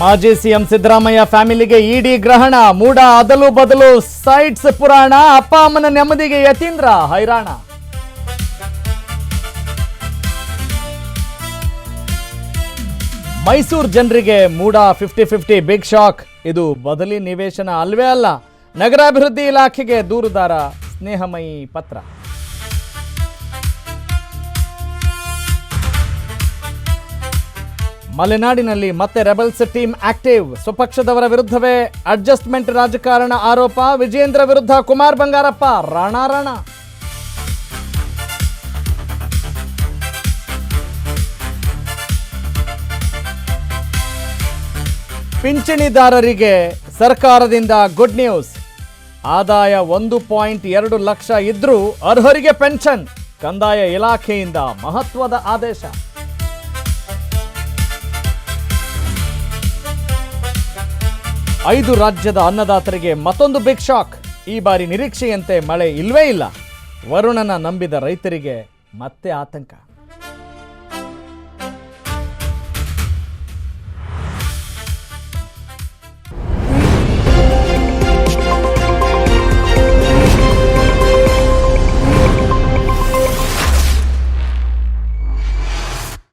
ಮಾಜಿ ಸಿಎಂ ಸಿದ್ದರಾಮಯ್ಯ ಫ್ಯಾಮಿಲಿಗೆ ಇಡಿ ಗ್ರಹಣ, ಮೂಡ ಅದಲು ಬದಲು ಸೈಟ್ಸ್ ಪುರಾಣ, ಅಪ್ಪ ಅಮ್ಮನ ನೆಮ್ಮದಿಗೆ ಯತೀಂದ್ರ ಹೈರಾಣ. ಮೈಸೂರು ಜನರಿಗೆ ಮೂಡ 50-50 ಬಿಗ್ ಶಾಕ್. ಇದು ಬದಲಿ ನಿವೇಶನ ಅಲ್ವೇ ಅಲ್ಲ, ನಗರಾಭಿವೃದ್ಧಿ ಇಲಾಖೆಗೆ ದೂರುದಾರ ಸ್ನೇಹಮಯಿ ಪತ್ರ. ಮಲೆನಾಡಿನಲ್ಲಿ ಮತ್ತೆ ರೆಬಲ್ಸ್ ಟೀಮ್ ಆಕ್ಟಿವ್, ಸ್ವಪಕ್ಷದವರ ವಿರುದ್ಧವೇ ಅಡ್ಜಸ್ಟ್ಮೆಂಟ್ ರಾಜಕಾರಣ ಆರೋಪ, ವಿಜೇಂದ್ರ ವಿರುದ್ಧ ಕುಮಾರ್ ಬಂಗಾರಪ್ಪ ರಾಣಾರಾಣ. ಪಿಂಚಣಿದಾರರಿಗೆ ಸರ್ಕಾರದಿಂದ ಗುಡ್ ನ್ಯೂಸ್, ಆದಾಯ 1.2 ಲಕ್ಷ ಇದ್ರೂ ಅರ್ಹರಿಗೆ ಪೆನ್ಷನ್, ಕಂದಾಯ ಇಲಾಖೆಯಿಂದ ಮಹತ್ವದ ಆದೇಶ. 5 ರಾಜ್ಯದ ಅನ್ನದಾತರಿಗೆ ಮತ್ತೊಂದು ಬಿಗ್ ಶಾಕ್. ಈ ಬಾರಿ ನಿರೀಕ್ಷೆಯಂತೆ ಮಳೆ ಇಲ್ವೇ ಇಲ್ಲ. ವರುಣನ ನಂಬಿದ ರೈತರಿಗೆ ಮತ್ತೆ ಆತಂಕ.